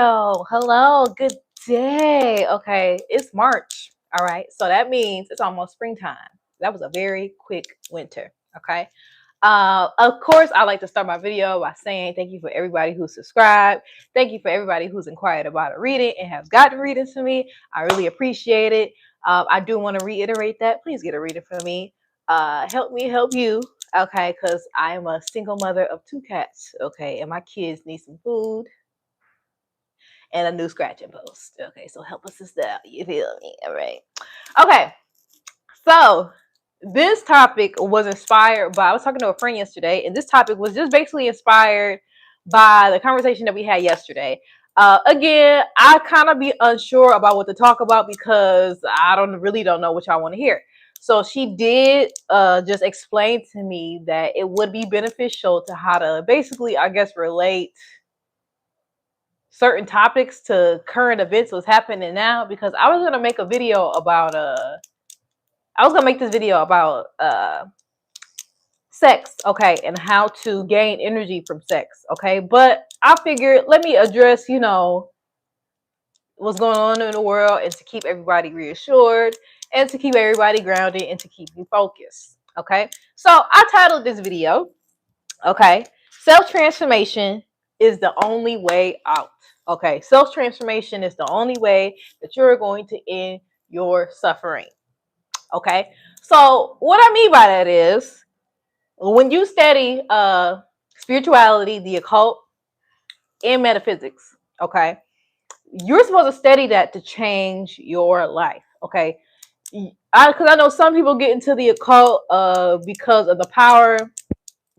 Oh, hello, good day. Okay, it's March. All right, so that means it's almost springtime. That was a very quick winter. Okay. Of course, I like to start my video by saying thank you for everybody who subscribed. Thank you for everybody who's inquired about a reading and has gotten readings for me. I really appreciate it. I do want to reiterate that. Please get a reading for me. Help me help you. Okay, because I am a single mother of 2 cats. Okay, and my kids need some food and a new scratching post. Okay, so help us sister out. You feel me? All right. Okay, so this topic was inspired by, I was talking to a friend yesterday, and this topic was just basically inspired by the conversation that we had yesterday. Again, I kind of be unsure about what to talk about because I don't know what y'all want to hear. So she did just explain to me that it would be beneficial to how to basically, I guess, relate certain topics to current events what's happening now, because I was gonna make a video about I was gonna make this video about sex, okay, and how to gain energy from sex, okay. But I figured let me address, what's going on in the world, and to keep everybody reassured, and to keep everybody grounded, and to keep you focused. Okay. So I titled this video, okay, self-transformation is the only way out. Okay, self-transformation is the only way that you're going to end your suffering. Okay, so what I mean by that is when you study spirituality, the occult, and metaphysics, okay, you're supposed to study that to change your life. Okay, because I know some people get into the occult because of the power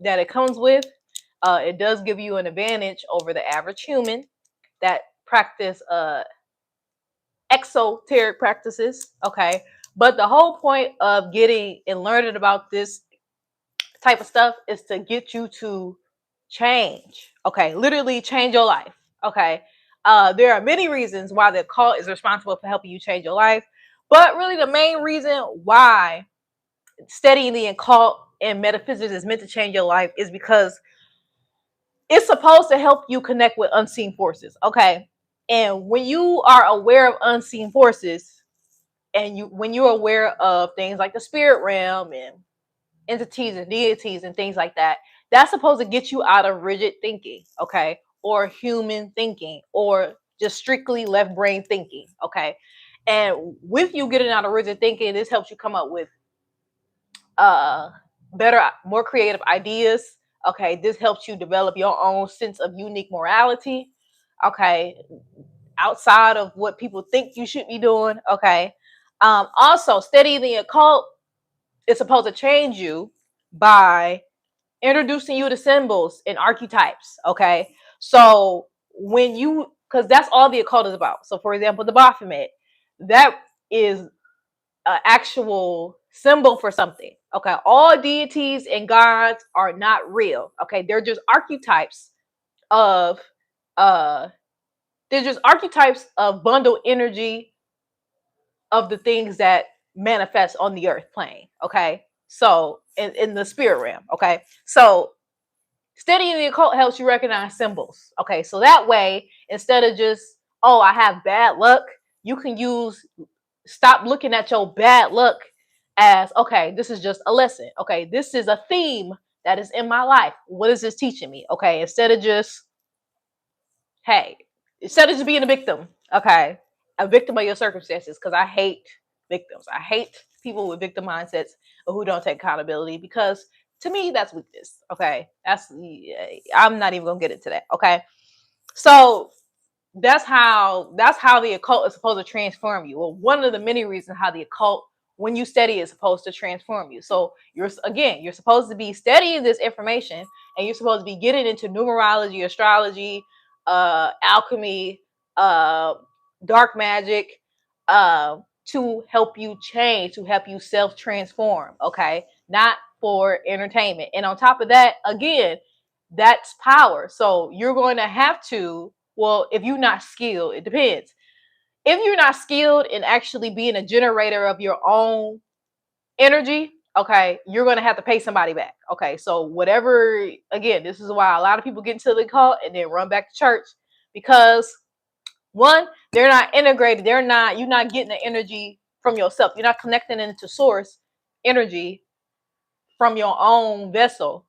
that it comes with. It does give you an advantage over the average human that practice exoteric practices. Okay, but the whole point of getting and learning about this type of stuff is to get you to change. Okay, literally change your life. Okay, there are many reasons why the occult is responsible for helping you change your life, but really the main reason why studying the occult and metaphysics is meant to change your life is because it's supposed to help you connect with unseen forces. Okay, and when you are aware of unseen forces, and when you're aware of things like the spirit realm and entities and deities and things like that, that's supposed to get you out of rigid thinking, okay, or human thinking, or just strictly left brain thinking. Okay, and with you getting out of rigid thinking, this helps you come up with uh better, more creative ideas. Okay, this helps you develop your own sense of unique morality, okay, outside of what people think you should be doing. Okay, also studying the occult is supposed to change you by introducing you to symbols and archetypes. Okay, so when you, because that's all the occult is about. So for example, the Baphomet, that is an actual symbol for something. Okay, all deities and gods are not real. Okay, they're just archetypes of uh they're just archetypes of bundle energy of the things that manifest on the earth plane. Okay, so in the spirit realm. Okay, so studying the occult helps you recognize symbols. Okay, so that way, instead of just, oh, I have bad luck, you can stop looking at your bad luck as, okay, this is just a lesson. Okay, this is a theme that is in my life. What is this teaching me? Okay, instead of just, hey, instead of just being a victim, okay, a victim of your circumstances, because I hate victims. I hate people with victim mindsets or who don't take accountability, because to me that's weakness. Okay, I'm not even gonna get into that. Okay, so that's how the occult is supposed to transform you. Well, one of the many reasons how the occult, when you study, is supposed to transform you. So you're supposed to be studying this information, and you're supposed to be getting into numerology, astrology, alchemy, dark magic, to help you change, to help you self-transform. Okay, not for entertainment. And on top of that, again, that's power. So you're going to have to, well, if you're not skilled, it depends. If you're not skilled in actually being a generator of your own energy, okay, you're going to have to pay somebody back. Okay, so whatever, again, this is why a lot of people get into the cult and then run back to church, because One, they're not integrated. You're not getting the energy from yourself. You're not connecting into source energy from your own vessel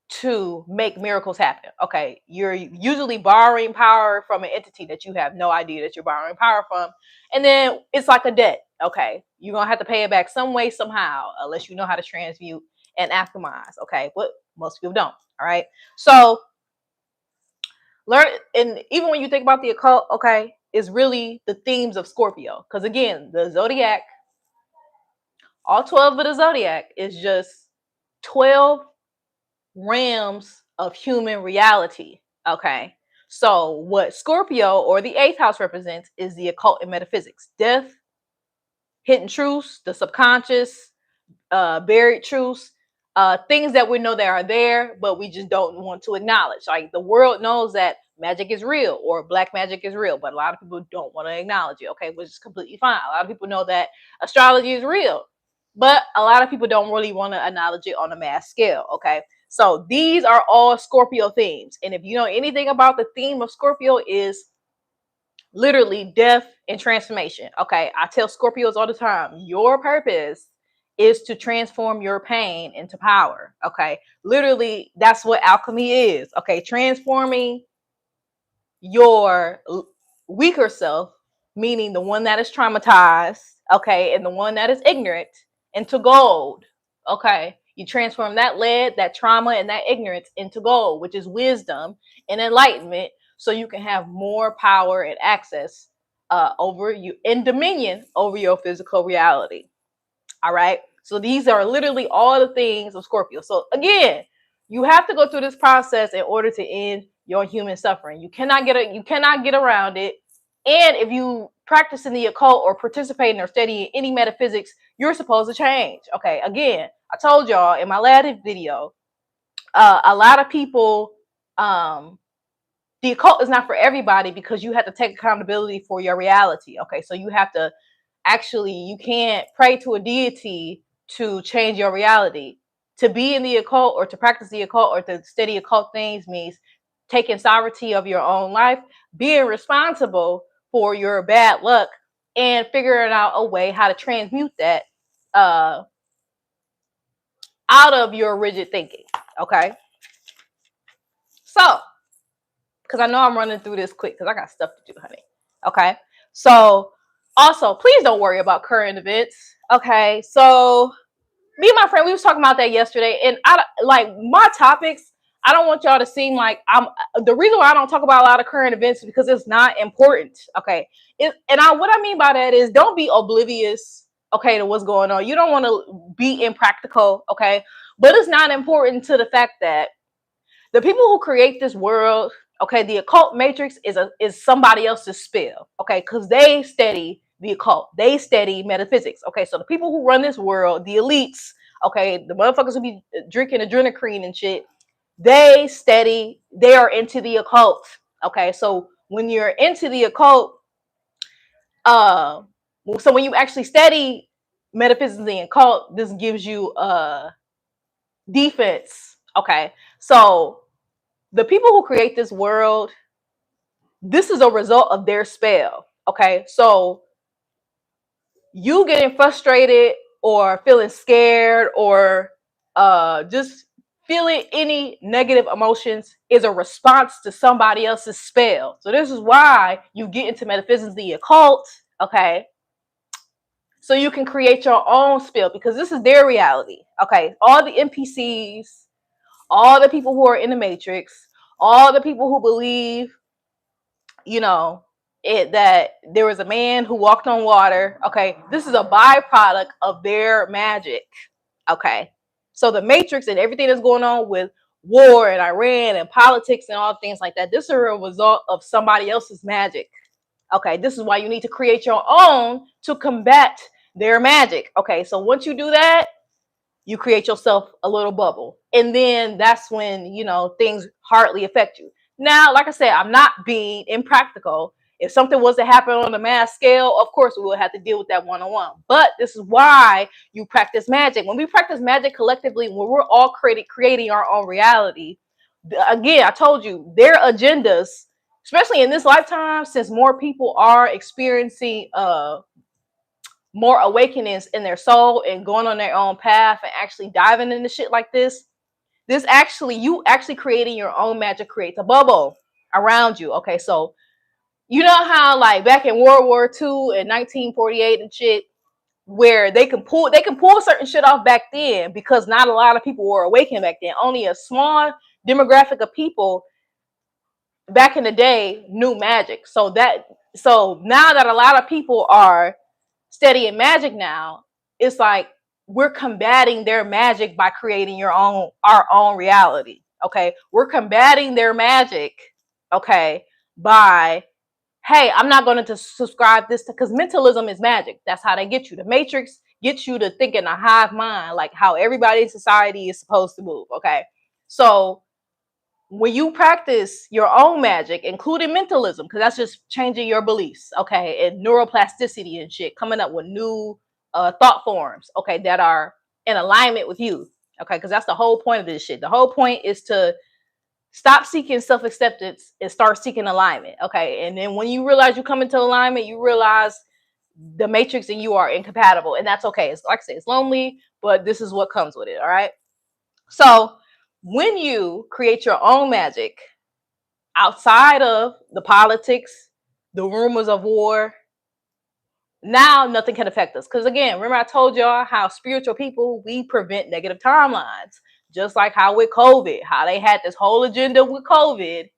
to make miracles happen. Okay, you're usually borrowing power from an entity that you have no idea that you're borrowing power from, and then it's like a debt. Okay, you're gonna have to pay it back some way, somehow, unless you know how to transmute and alchemize. Okay, but most people don't. All right, so learn, and even when you think about the occult, okay, is really the themes of Scorpio, because again, the zodiac, all 12 of the zodiac is just 12 realms of human reality. Okay. So what Scorpio or the eighth house represents is the occult and metaphysics, death, hidden truths, the subconscious, buried truths, things that we know that are there, but we just don't want to acknowledge. Like the world knows that magic is real or black magic is real, but a lot of people don't want to acknowledge it. Okay, which is completely fine. A lot of people know that astrology is real, but a lot of people don't really want to acknowledge it on a mass scale. Okay, so these are all Scorpio themes, and if you know anything about the theme of Scorpio, is literally death and transformation. Okay, I tell Scorpios all the time, your purpose is to transform your pain into power. Okay, literally, that's what alchemy is. Okay, transforming your weaker self, meaning the one that is traumatized, okay, and the one that is ignorant, into gold. Okay, you transform that lead, that trauma, and that ignorance into gold, which is wisdom and enlightenment, so you can have more power and access over you and dominion over your physical reality. All right. So these are literally all the things of Scorpio. So again, you have to go through this process in order to end your human suffering. You cannot get around it. And if you practice in the occult or participate in or study any metaphysics, you're supposed to change. Okay. Again, I told y'all in my last video, a lot of people, the occult is not for everybody because you have to take accountability for your reality. Okay. So you have to actually, you can't pray to a deity to change your reality. To be in the occult or to practice the occult or to study occult things means taking sovereignty of your own life, being responsible for your bad luck, and figuring out a way how to transmute that uh, out of your rigid thinking. Okay. So, because I know I'm running through this quick because I got stuff to do, honey. Okay. So, also, please don't worry about current events. Okay. So, me and my friend, we was talking about that yesterday, and I like my topics. I don't want y'all to seem like I'm. The reason why I don't talk about a lot of current events is because it's not important. Okay, what I mean by that is don't be oblivious. Okay, to what's going on. You don't want to be impractical. Okay, but it's not important to the fact that the people who create this world, okay, the occult matrix is somebody else's spell, okay, because they study the occult, they study metaphysics, okay. So the people who run this world, the elites, okay, the motherfuckers who be drinking adrenochrome and shit, they are into the occult, okay. So when you're into the occult, uh, so when you actually study metaphysics and occult, this gives you defense, okay. So the people who create this world, this is a result of their spell. Okay. So you getting frustrated or feeling scared or just feeling any negative emotions is a response to somebody else's spell. So this is why you get into metaphysics, the occult. Okay. So you can create your own spell because this is their reality. Okay. All the NPCs, all the people who are in the matrix, all the people who believe, you know, that there was a man who walked on water. Okay, this is a byproduct of their magic. Okay, so the matrix and everything that's going on with war and Iran and politics and all things like that, this is a result of somebody else's magic. Okay, this is why you need to create your own to combat their magic. Okay, so once you do that, you create yourself a little bubble, and then that's when, you know, things hardly affect you. Now, like I said, I'm not being impractical. If something was to happen on a mass scale, of course we will have to deal with that one-on-one, but this is why you practice magic. When we practice magic collectively, when we're all creating our own reality, again, I told you their agendas especially in this lifetime, since more people are experiencing more awakenings in their soul and going on their own path and actually diving into shit like this actually, you actually creating your own magic creates a bubble around you. Okay, so you know how like back in World War II in 1948 and shit, where they can pull certain shit off back then because not a lot of people were awakened back then. Only a small demographic of people back in the day knew magic. So now that a lot of people are studying magic now, it's like we're combating their magic by creating our own reality. Okay, we're combating their magic. Okay, by hey, I'm not going to subscribe this because mentalism is magic. That's how they get you. The matrix gets you to think in a hive mind, like how everybody in society is supposed to move. Okay, so when you practice your own magic, including mentalism, because that's just changing your beliefs, okay, and neuroplasticity and shit, coming up with new thought forms, okay, that are in alignment with you, okay, because that's the whole point of this shit. The whole point is to stop seeking self-acceptance and start seeking alignment, okay, and then when you realize you come into alignment, you realize the matrix and you are incompatible, and that's okay. It's like I said, it's lonely, but this is what comes with it, all right? So when you create your own magic outside of the politics, the rumors of war, now nothing can affect us. Because again, remember I told y'all how spiritual people, we prevent negative timelines. Just like how with COVID, how they had this whole agenda with COVID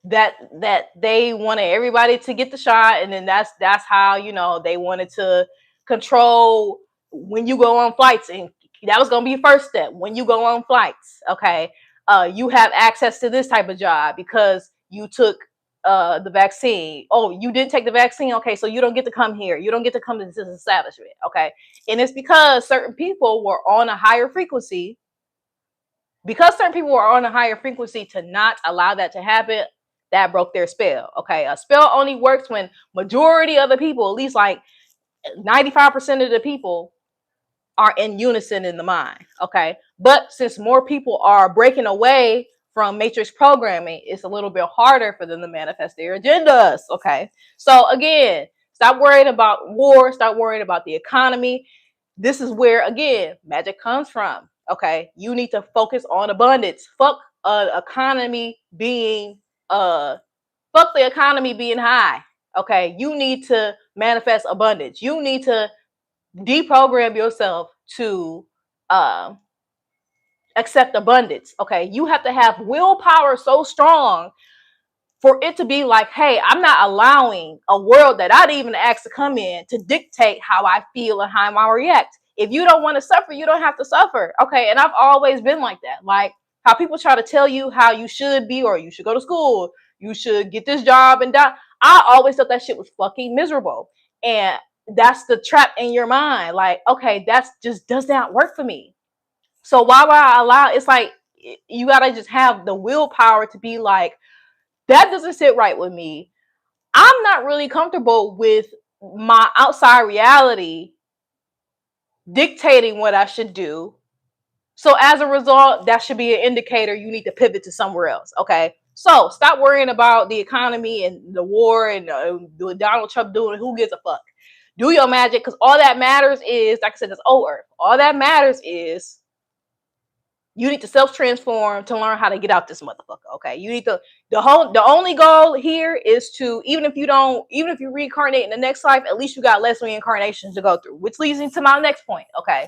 that they wanted everybody to get the shot, and then that's how, you know, they wanted to control when you go on flights, and that was going to be first step. When you go on flights, okay, you have access to this type of job because you took the vaccine. Oh, you didn't take the vaccine, okay, so you don't get to come here, you don't get to come to this establishment, okay. And it's because certain people were on a higher frequency, to not allow that to happen. That broke their spell. Okay, a spell only works when majority of the people, at least like 95% of the people, are in unison in the mind. Okay, but since more people are breaking away from matrix programming, it's a little bit harder for them to manifest their agendas. Okay, so again, stop worrying about war, stop worrying about the economy. This is where again magic comes from. Okay, you need to focus on abundance. Fuck economy being fuck the economy being high. Okay, you need to manifest abundance. You need to deprogram yourself to accept abundance. Okay, you have to have willpower so strong for it to be like, hey, I'm not allowing a world that I didn't even ask to come in to dictate how I feel and how I react. If you don't want to suffer, you don't have to suffer. Okay, and I've always been like that. Like how people try to tell you how you should be, or you should go to school, you should get this job and die. I always thought that shit was fucking miserable. And that's the trap in your mind. Like, okay, that's just does not work for me. So why would I allow? It's like you gotta just have the willpower to be like, that doesn't sit right with me. I'm not really comfortable with my outside reality dictating what I should do. So as a result, that should be an indicator you need to pivot to somewhere else. Okay. So stop worrying about the economy and the war and Donald Trump doing who gives a fuck. Do your magic, because all that matters is, like I said, it's old earth. All that matters is you need to self-transform to learn how to get out this motherfucker. Okay. You need to, the only goal here is to, even if you reincarnate in the next life, at least you got less reincarnations to go through, which leads me to my next point. Okay.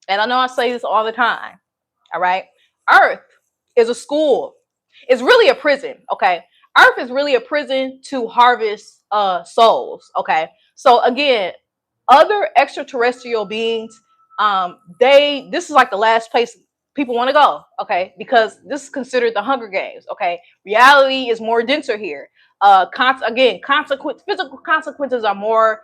And I know I say this all the time. All right. Earth is a school. It's really a prison. Okay. Earth is really a prison to harvest souls. Okay. So again, other extraterrestrial beings, this is like the last place people want to go. Okay. Because this is considered the Hunger Games. Okay. Reality is more denser here. Physical consequences are more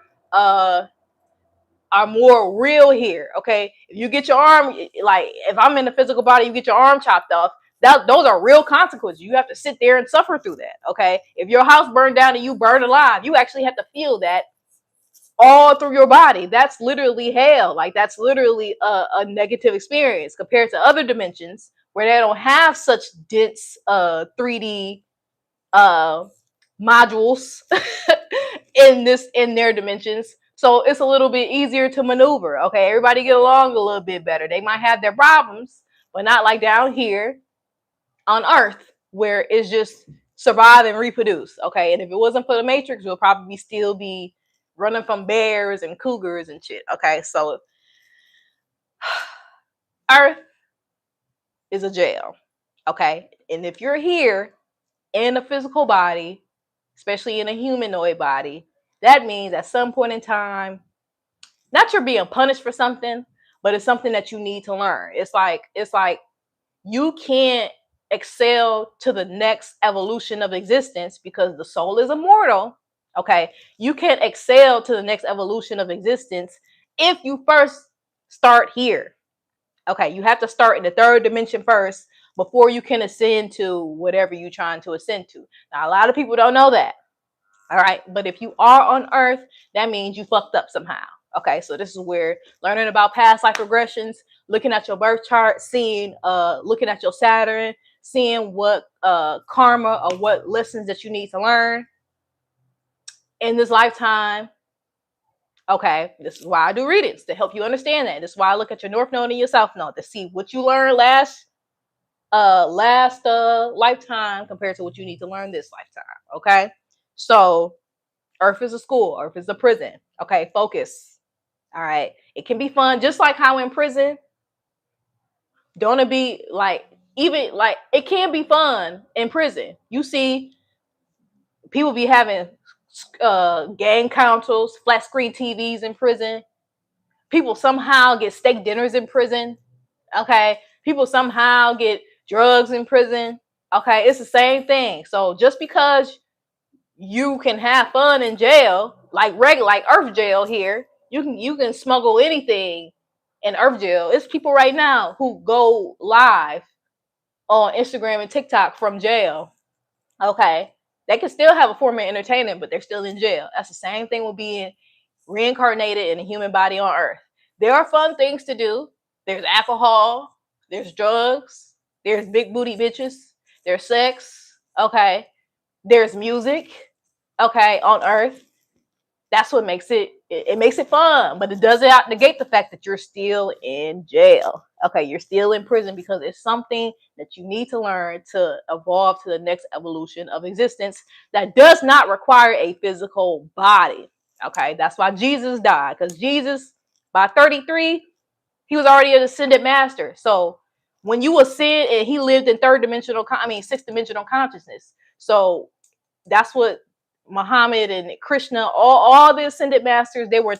real here. Okay, if you get your arm, like if I'm in the physical body, you get your arm chopped off, those are real consequences. You have to sit there and suffer through that. Okay, if your house burned down and you burn alive, you actually have to feel that all through your body. That's literally hell. Like that's literally a negative experience compared to other dimensions where they don't have such dense 3D uh modules in their dimensions. So it's a little bit easier to maneuver. Okay, everybody get along a little bit better. They might have their problems, but not like down here on Earth where it's just survive and reproduce. Okay, and if it wasn't for the Matrix, we'll probably still be running from bears and cougars and shit. Okay, so Earth is a jail. Okay, and if you're here in a physical body, especially in a humanoid body, that means at some point in time, not you're being punished for something, but it's something that you need to learn. It's like you can't excel to the next evolution of existence because the soul is immortal. Okay, you can't excel to the next evolution of existence if you first start here. Okay, you have to start in the third dimension first before you can ascend to whatever you're trying to ascend to. Now, a lot of people don't know that. All right, but if you are on Earth, that means you fucked up somehow. Okay, so this is where learning about past life regressions, looking at your birth chart, looking at your Saturn, seeing what karma or what lessons that you need to learn in this lifetime. Okay, this is why I do readings to help you understand that. This is why I look at your North Node and your South Node to see what you learned last lifetime compared to what you need to learn this lifetime. Okay, so Earth is a school, Earth is a prison. Okay, focus. All right, it can be fun, just like how in prison, don't it be like, even like it can be fun in prison. You see people be having gang councils, flat screen TVs in prison. People somehow get steak dinners in prison. Okay, people somehow get drugs in prison. Okay, it's the same thing. So just because you can have fun in jail, like Earth jail here, you can smuggle anything in Earth jail. It's people right now who go live on Instagram and TikTok from jail. Okay, they can still have a form of entertainment, but they're still in jail. That's the same thing with being reincarnated in a human body on Earth. There are fun things to do. There's alcohol, there's drugs, there's big booty bitches, there's sex. Okay, there's music. Okay, on Earth. That's what makes it makes it fun, but it doesn't negate the fact that you're still in jail. Okay, you're still in prison because it's something that you need to learn to evolve to the next evolution of existence that does not require a physical body. Okay, that's why Jesus died, because Jesus, by 33, he was already an ascended master. So when you ascend, and he lived in sixth dimensional consciousness. So that's what Muhammad and Krishna, all the ascended masters, they were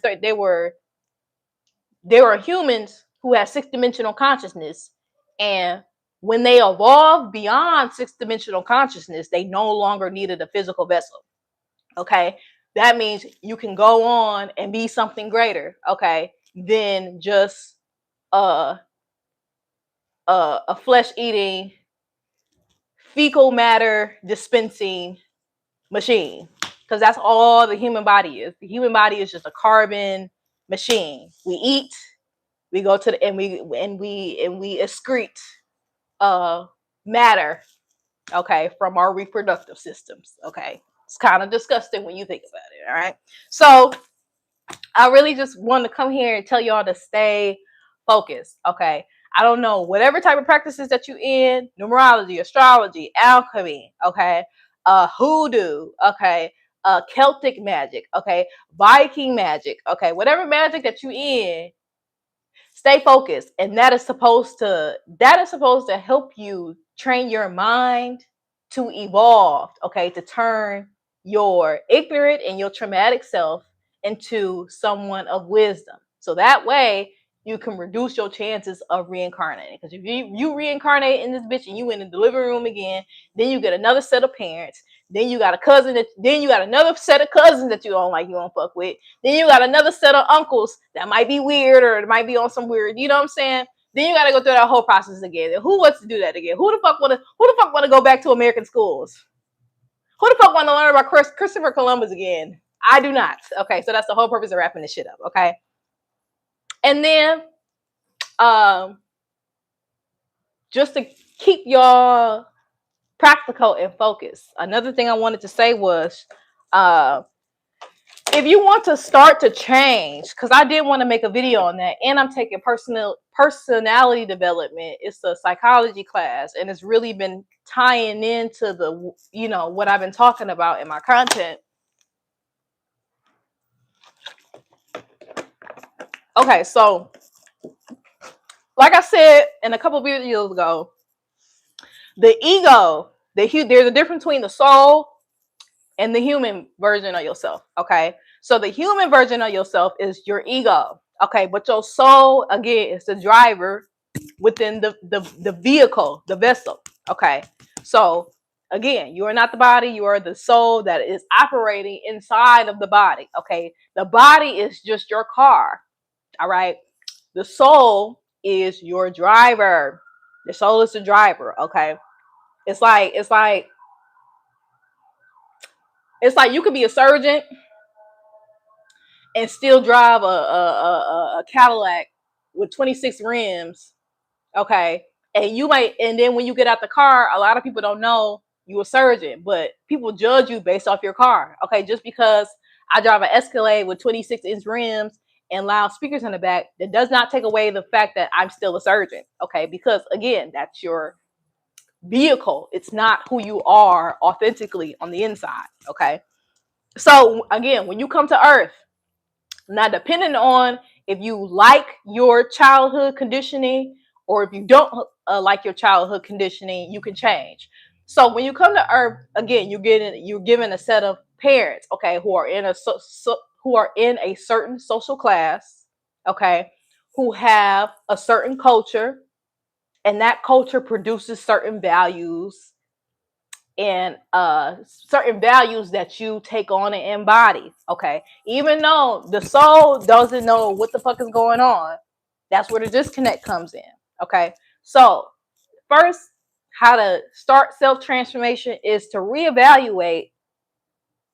humans who had sixth dimensional consciousness, and when they evolved beyond sixth dimensional consciousness, they no longer needed a physical vessel. Okay, that means you can go on and be something greater. Okay, than just a flesh eating, fecal matter dispensing machine, because that's all the human body is. The human body is just a carbon machine. We eat, we go to the and we excrete uh matter, okay, from our reproductive systems. Okay, it's kind of disgusting when you think about it. All right, so I really just want to come here and tell y'all to stay focused. Okay, I don't know, whatever type of practices that you in, numerology, astrology, alchemy, okay, hoodoo, okay, Celtic magic, okay, Viking magic, okay, whatever magic that you in, stay focused. And that is supposed to help you train your mind to evolve, okay, to turn your ignorant and your traumatic self into someone of wisdom, so that way you can reduce your chances of reincarnating. Because if you reincarnate in this bitch and you in the living room again, then you get another set of parents, then you got a cousin then you got another set of cousins that you don't like, you don't fuck with, then you got another set of uncles that might be weird, or it might be on some weird, you know what I'm saying? Then you got to go through that whole process again. And who wants to do that again? Who the fuck want to go back to American schools? Who the fuck want to learn about Christopher Columbus again? I do not. Okay, so that's the whole purpose of wrapping this shit up. Okay, and then um, just to keep y'all practical and focused. Another thing I wanted to say was, uh, if you want to start to change, because I did want to make a video on that, and I'm taking personality development. It's a psychology class, and it's really been tying into the, what I've been talking about in my content. Okay, so like I said in a couple videos ago, the ego, there's a difference between the soul and the human version of yourself. Okay, so the human version of yourself is your ego. Okay, but your soul, again, is the driver within the vehicle, the vessel. Okay, so again, you are not the body, you are the soul that is operating inside of the body. Okay, the body is just your car. All right, the soul is your driver. The soul is the driver. Okay, it's like you could be a surgeon and still drive a Cadillac with 26 rims. Okay, and then when you get out the car, a lot of people don't know you a surgeon, but people judge you based off your car. Okay, just because I drive an Escalade with 26-inch rims and loud speakers in the back, that does not take away the fact that I'm still a surgeon. Okay, because again, that's your vehicle. It's not who you are authentically on the inside. Okay, so again, when you come to Earth, now depending on if you like your childhood conditioning or if you don't like your childhood conditioning, you can change. So when you come to Earth, again, you're given a set of parents, okay, who are who are in a certain social class, okay, who have a certain culture, and that culture produces certain values, and certain values that you take on and embody. Okay, even though the soul doesn't know what the fuck is going on, that's where the disconnect comes in. Okay, so first, how to start self transformation is to reevaluate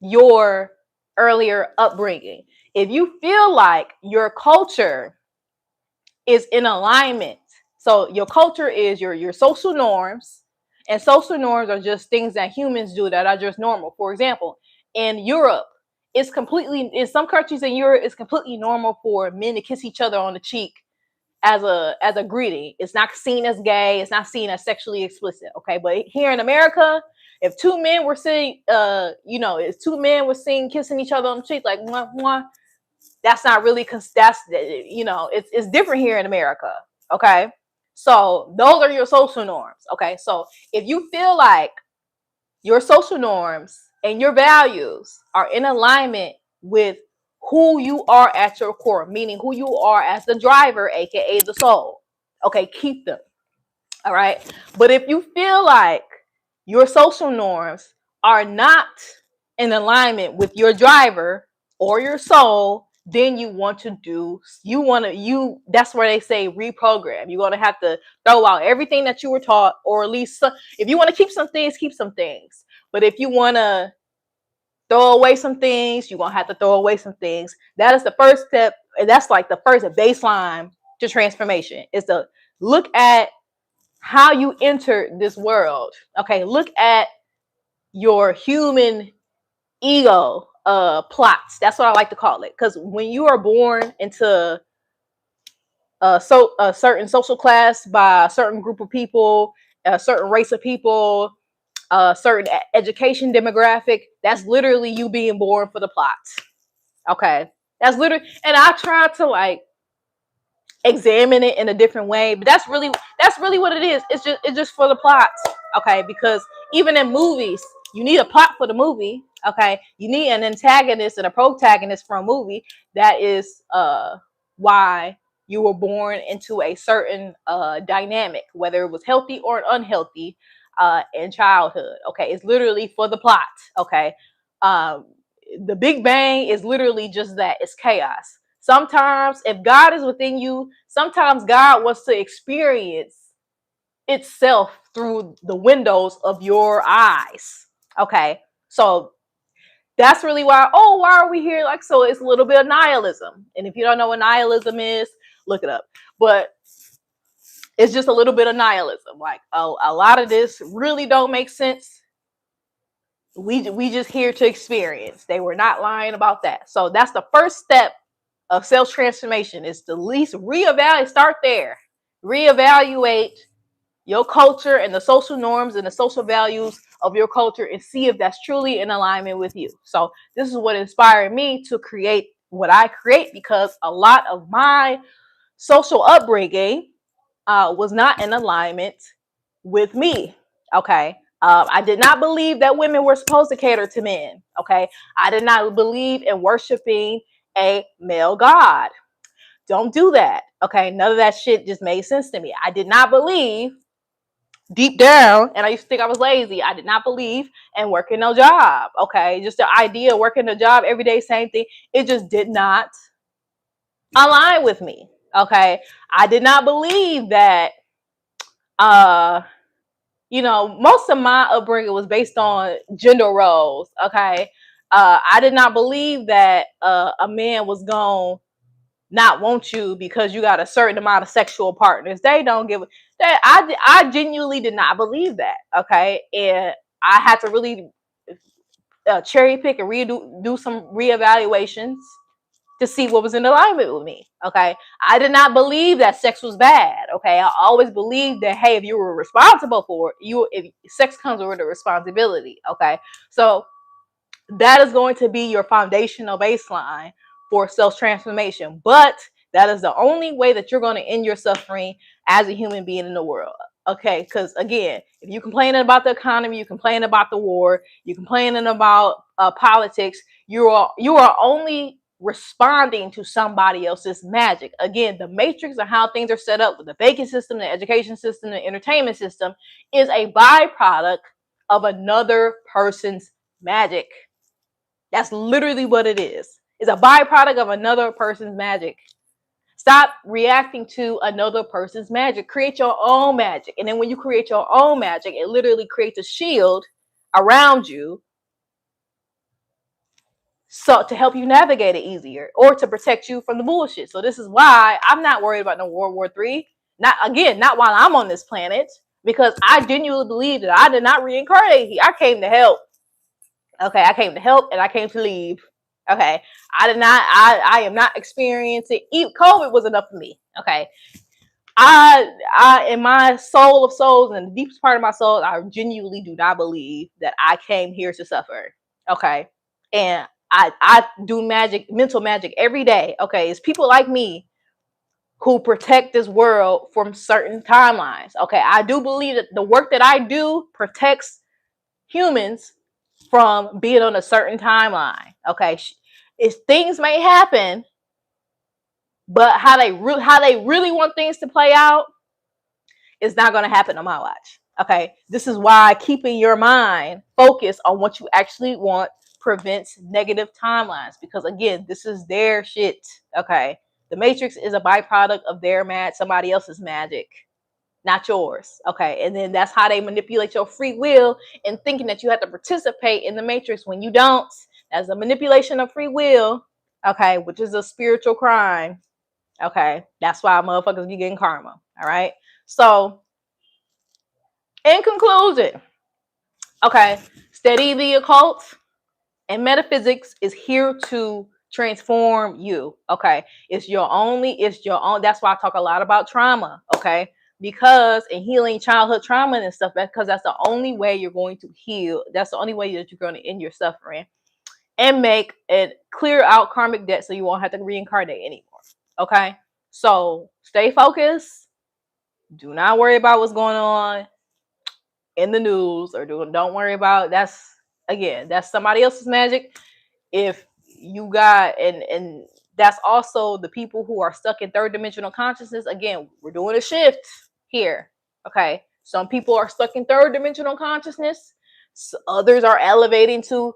your earlier upbringing. If you feel like your culture is in alignment, so your culture is your social norms, and social norms are just things that humans do that are just normal. For example, in Europe, in some countries in Europe, it's completely normal for men to kiss each other on the cheek as a greeting. It's not seen as gay, it's not seen as sexually explicit. Okay, but here in America, if two men were seen, if two men were seen kissing each other on the cheek, like mwah, mwah, that's not really, because it's different here in America. Okay, so those are your social norms. Okay, so if you feel like your social norms and your values are in alignment with who you are at your core, meaning who you are as the driver, aka the soul, okay, keep them. All right, but if you feel like your social norms are not in alignment with your driver or your soul, then that's where they say reprogram. You're going to have to throw out everything that you were taught, or at least if you want to keep some things, keep some things. But if you want to throw away some things, you're going to have to throw away some things. That is the first step, and that's like the first baseline to transformation, is to look at how you entered this world. Okay, look at your human ego plots. That's what I like to call it. Because when you are born into a certain social class by a certain group of people, a certain race of people, a certain education demographic, that's literally you being born for the plot. Okay, that's literally, and I try to like examine it in a different way, but that's really what it is. It's just for the plot. Okay, because even in movies, you need a plot for the movie. Okay, you need an antagonist and a protagonist for a movie. That is why you were born into a certain dynamic, whether it was healthy or unhealthy in childhood. Okay, it's literally for the plot. Okay, um, the Big Bang is literally just that. It's chaos. Sometimes, if God is within you, sometimes God wants to experience itself through the windows of your eyes. Okay, so that's really why are we here? Like, so it's a little bit of nihilism. And if you don't know what nihilism is, look it up. But It's just a little bit of nihilism. Like a lot of this really don't make sense. We just here to experience. They were not lying about that. So that's the first step of self transformation, is to at least reevaluate. Start there. Reevaluate your culture and the social norms and the social values of your culture, and see if that's truly in alignment with you. So this is what inspired me to create what I create, because a lot of my social upbringing was not in alignment with me. Okay. I did not believe that women were supposed to cater to men. Okay. I did not believe in worshiping a male god. Don't do that. Okay. None of that shit just made sense to me. I did not believe deep down, and I used to think I was lazy. I did not believe in working no job. Okay. Just the idea of working a job every day, same thing. It just did not align with me. Okay. I did not believe that uh most of my upbringing was based on gender roles. Okay. I did not believe that a man was going to not want you because you got a certain amount of sexual partners. They don't give that. I genuinely did not believe that. Okay. And I had to really cherry pick and do some reevaluations to see what was in alignment with me. Okay. I did not believe that sex was bad. Okay. I always believed that, hey, if you were responsible for it, if sex comes with a responsibility. Okay. So that is going to be your foundational baseline for self-transformation. But that is the only way that you're going to end your suffering as a human being in the world. Okay, because again, if you're complaining about the economy, you're complaining about the war, you're complaining about politics, you are only responding to somebody else's magic. Again, the matrix of how things are set up with the banking system, the education system, the entertainment system is a byproduct of another person's magic. That's literally what it is. It's a byproduct of another person's magic. Stop reacting to another person's magic. Create your own magic. And then when you create your own magic, it literally creates a shield around you, so to help you navigate it easier, or to protect you from the bullshit. So this is why I'm not worried about no World War III. Not while I'm on this planet, because I genuinely believe that I did not reincarnate here. I came to help. Okay, I came to help and I came to leave. Okay, I am not experiencing. COVID was enough for me. Okay, I in my soul of souls and the deepest part of my soul, I genuinely do not believe that I came here to suffer. Okay, and I do magic, mental magic every day. Okay, it's people like me who protect this world from certain timelines. Okay, I do believe that the work that I do protects humans from being on a certain timeline. Okay, if things may happen, but how they really want things to play out is not going to happen on my watch. Okay, this is why keeping your mind focused on what you actually want prevents negative timelines, because again, this is their shit. Okay, the matrix is a byproduct of their somebody else's magic, not yours. Okay, and then that's how they manipulate your free will and thinking that you have to participate in the matrix when you don't. That's a manipulation of free will. Okay, which is a spiritual crime. Okay, that's why motherfuckers be getting karma. All right, so in conclusion, okay, study the occult and metaphysics is here to transform you. Okay, it's your own. That's why I talk a lot about trauma. Okay, because in healing childhood trauma and stuff, because that's the only way you're going to heal. That's the only way that you're going to end your suffering and make it clear out karmic debt, so you won't have to reincarnate anymore. Okay, so stay focused. Do not worry about what's going on in the news, or don't worry about that's somebody else's magic. If you got and that's also the people who are stuck in third dimensional consciousness. Again, we're doing a shift here. Okay, some people are stuck in third dimensional consciousness, others are elevating to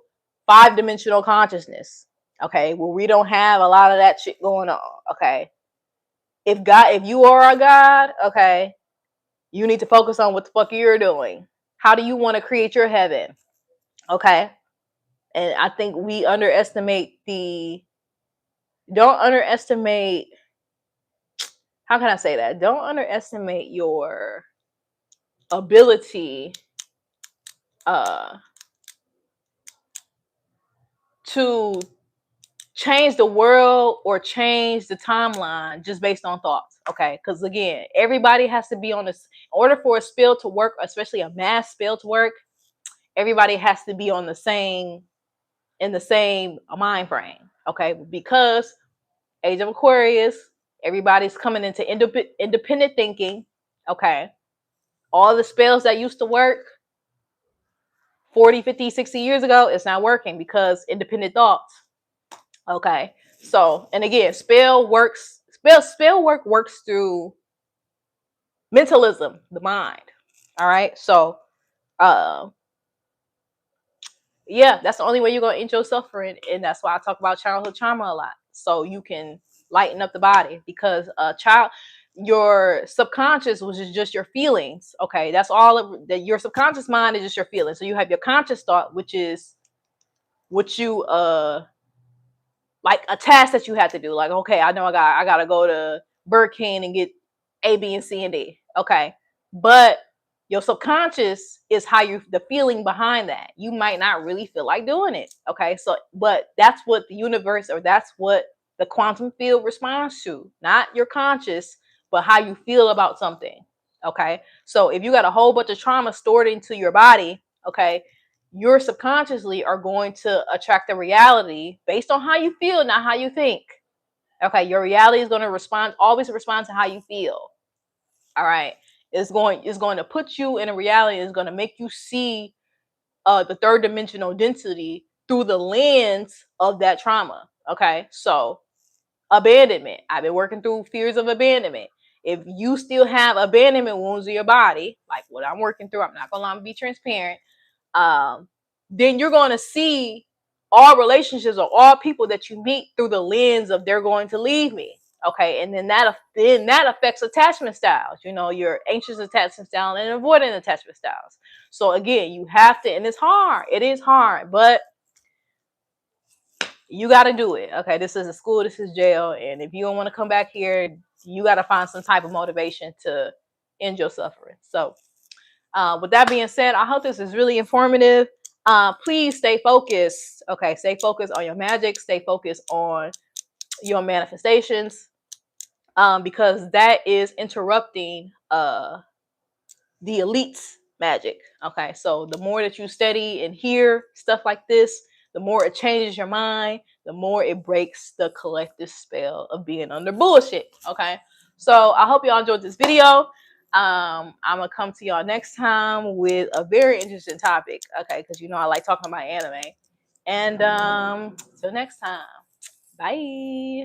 5-dimensional consciousness. Okay, well, we don't have a lot of that shit going on. Okay, if you are a god, okay, you need to focus on what the fuck you're doing. How do you want to create your heaven? Okay, and I think we don't underestimate how can I say that? Don't underestimate your ability uh to change the world or change the timeline just based on thoughts. Okay, because again, everybody has to be on this. In order for a spell to work, especially a mass spell to work, everybody has to be on the same in the same mind frame. Okay, because Age of Aquarius, everybody's coming into independent thinking. Okay, all the spells that used to work 40, 50, 60 years ago, it's not working because independent thoughts. Okay. So, and again, spell work works through mentalism, the mind. All right. So, uh, yeah, that's the only way you're going to end your suffering. And that's why I talk about childhood trauma a lot. So you can lighten up the body because your subconscious was just your feelings. Okay. That's all that your subconscious mind is just your feelings. So you have your conscious thought, which is what you, like a task that you have to do. Like, okay, I know I gotta go to Burger King and get A, B, and C and D. Okay. But your subconscious is how you the feeling behind that. You might not really feel like doing it. Okay. So but that's what the universe or that's what the quantum field responds to. Not your conscious, but how you feel about something. Okay. So if you got a whole bunch of trauma stored into your body, okay, your subconsciously are going to attract the reality based on how you feel, not how you think. Okay, your reality is going to always respond to how you feel. All right, it's going to put you in a reality. It's going to make you see the third dimensional density through the lens of that trauma. Okay, so abandonment. I've been working through fears of abandonment. If you still have abandonment wounds in your body, like what I'm working through, I'm not gonna lie, I'm be transparent, then you're going to see all relationships or all people that you meet through the lens of they're going to leave me. Okay, and then that affects attachment styles. You know, your anxious attachment style and avoidant attachment styles. So again, you have to, and it's hard. It is hard, but you got to do it. Okay, this is a school, this is jail, and if you don't want to come back here, you got to find some type of motivation to end your suffering. So with that being said, I hope this is really informative. Please stay focused. Okay, stay focused on your magic. Stay focused on your manifestations, because that is interrupting the elites' magic. Okay, so the more that you study and hear stuff like this, the more it changes your mind, the more it breaks the collective spell of being under bullshit. Okay, so I hope y'all enjoyed this video. I'm gonna come to y'all next time with a very interesting topic. Okay, because you know I like talking about anime. And till next time, bye.